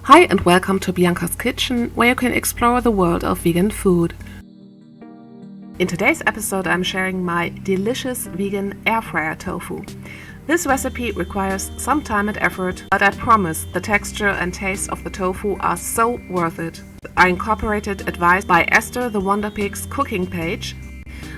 Hi and welcome to Bianca's Kitchen, where you can explore the world of vegan food. In today's episode I'm sharing my delicious vegan air fryer tofu. This recipe requires some time and effort, but I promise the texture and taste of the tofu are so worth it. I incorporated advice by Esther the Wonder Pig's cooking page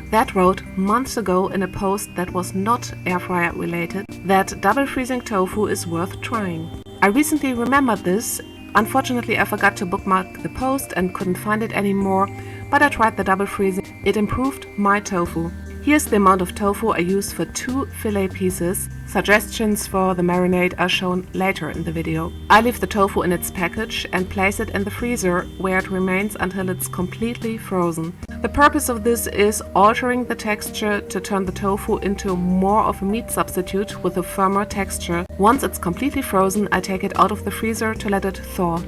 that wrote months ago in a post that was not air fryer related that double freezing tofu is worth trying. I recently remembered this. Unfortunately, I forgot to bookmark the post and couldn't find it anymore, but I tried the double freezing. It improved my tofu. Here's the amount of tofu I used for 2 fillet pieces. Suggestions for the marinade are shown later in the video. I leave the tofu in its package and place it in the freezer where it remains until it's completely frozen. The purpose of this is altering the texture to turn the tofu into more of a meat substitute with a firmer texture. Once it's completely frozen, I take it out of the freezer to let it thaw.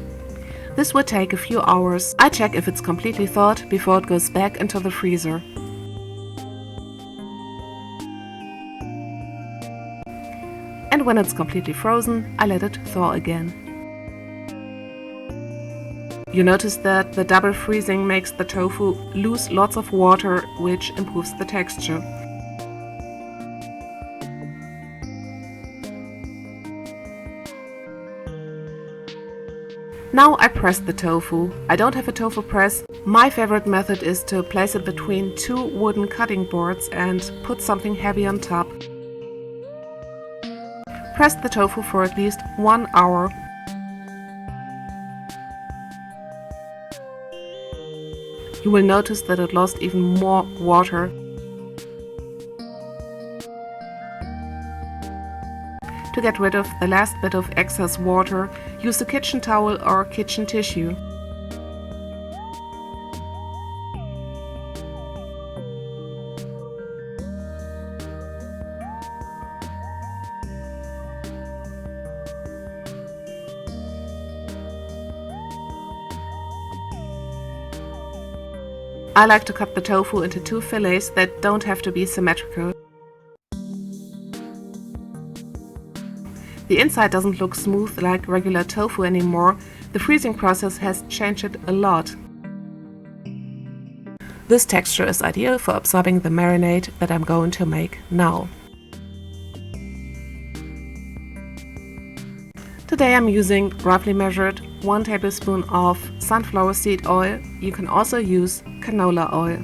This would take a few hours. I check if it's completely thawed before it goes back into the freezer. And when it's completely frozen, I let it thaw again. You notice that the double freezing makes the tofu lose lots of water, which improves the texture. Now I press the tofu. I don't have a tofu press. My favorite method is to place it between 2 wooden cutting boards and put something heavy on top. Press the tofu for at least 1 hour. You will notice that it lost even more water. To get rid of the last bit of excess water, use a kitchen towel or kitchen tissue. I like to cut the tofu into 2 fillets that don't have to be symmetrical. The inside doesn't look smooth like regular tofu anymore. The freezing process has changed it a lot. This texture is ideal for absorbing the marinade that I'm going to make now. Today I'm using roughly measured 1 tablespoon of sunflower seed oil. You can also use canola oil.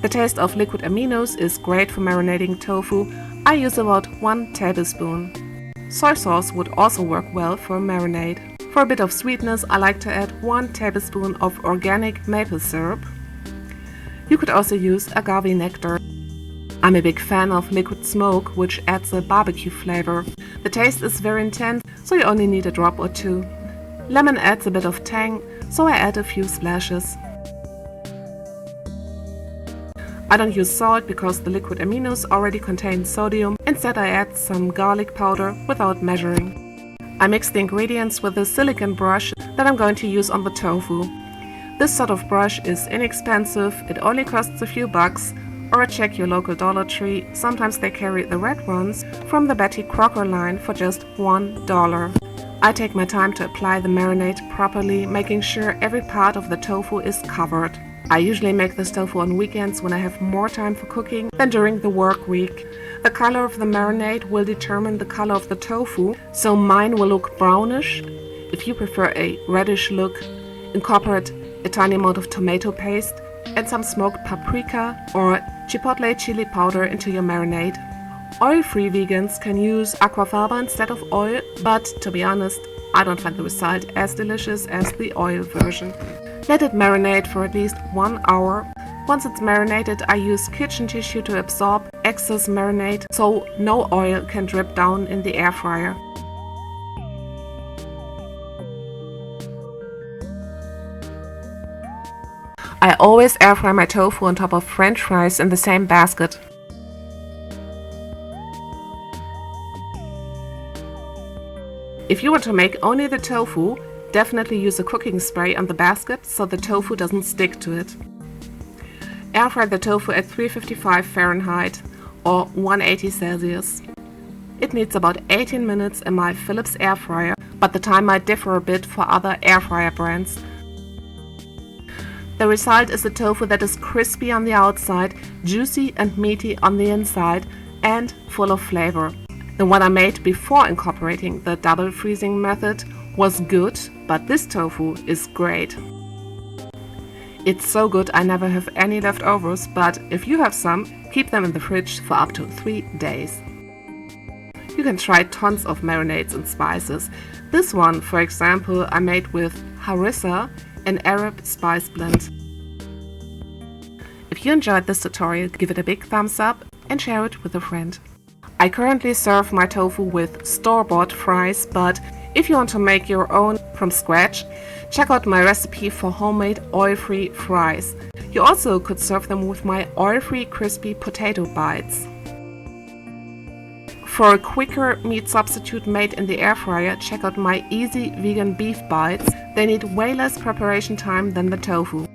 The taste of liquid aminos is great for marinating tofu. I use about 1 tablespoon. Soy sauce would also work well for a marinade. For a bit of sweetness, I like to add 1 tablespoon of organic maple syrup. You could also use agave nectar. I'm a big fan of liquid smoke, which adds a barbecue flavor. The taste is very intense, so you only need a drop or 2. Lemon adds a bit of tang, so I add a few splashes. I don't use salt because the liquid aminos already contain sodium. Instead I add some garlic powder without measuring. I mix the ingredients with a silicone brush that I'm going to use on the tofu. This sort of brush is inexpensive, it only costs a few bucks, or check your local Dollar Tree. Sometimes they carry the red ones from the Betty Crocker line for just $1. I take my time to apply the marinade properly, making sure every part of the tofu is covered. I usually make this tofu on weekends when I have more time for cooking than during the work week. The color of the marinade will determine the color of the tofu, so mine will look brownish. If you prefer a reddish look, incorporate a tiny amount of tomato paste and some smoked paprika or chipotle chili powder into your marinade. Oil-free vegans can use aquafaba instead of oil, but to be honest, I don't find the result as delicious as the oil version. Let it marinate for at least 1 hour. Once it's marinated, I use kitchen tissue to absorb excess marinade so no oil can drip down in the air fryer. I always air fry my tofu on top of French fries in the same basket. If you want to make only the tofu, definitely use a cooking spray on the basket so the tofu doesn't stick to it. Air fry the tofu at 355 Fahrenheit or 180 Celsius. It needs about 18 minutes in my Philips air fryer, but the time might differ a bit for other air fryer brands. The result is a tofu that is crispy on the outside, juicy and meaty on the inside, and full of flavor. The one I made before incorporating the double freezing method was good, but this tofu is great. It's so good I never have any leftovers, but if you have some, keep them in the fridge for up to 3 days. You can try tons of marinades and spices. This one, for example, I made with harissa, an Arab spice blend. If you enjoyed this tutorial, give it a big thumbs up and share it with a friend. I currently serve my tofu with store-bought fries, but if you want to make your own from scratch, check out my recipe for homemade oil-free fries. You also could serve them with my oil-free crispy potato bites. For a quicker meat substitute made in the air fryer, check out my easy vegan beef bites. They need way less preparation time than the tofu.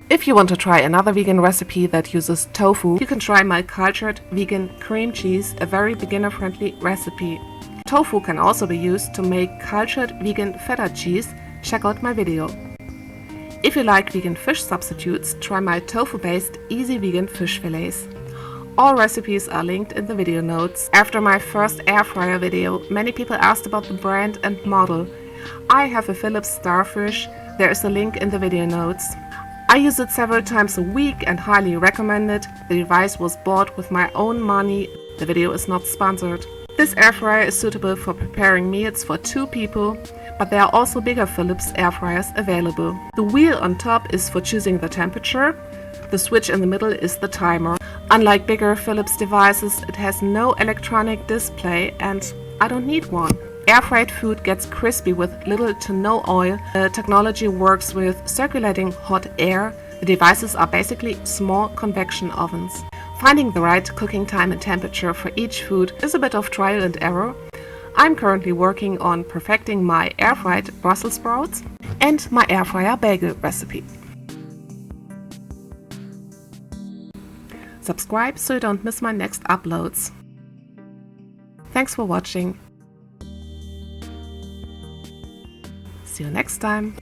If you want to try another vegan recipe that uses tofu, you can try my cultured vegan cream cheese, a very beginner-friendly recipe. Tofu can also be used to make cultured vegan Feta cheese. Check out my video. If you like vegan fish substitutes, try my tofu-based easy vegan fish fillets. All recipes are linked in the video notes. After my first air fryer video, many people asked about the brand and model. I have a Philips Starfish. There is a link in the video notes. I use it several times a week and highly recommend it. The device was bought with my own money. The video is not sponsored. This air fryer is suitable for preparing meals for 2 people, but there are also bigger Philips air fryers available. The wheel on top is for choosing the temperature. The switch in the middle is the timer. Unlike bigger Philips devices, it has no electronic display and I don't need one. Air-fried food gets crispy with little to no oil. The technology works with circulating hot air. The devices are basically small convection ovens. Finding the right cooking time and temperature for each food is a bit of trial and error. I'm currently working on perfecting my air-fried Brussels sprouts and my air fryer bagel recipe. Subscribe so you don't miss my next uploads. Thanks for watching. See you next time.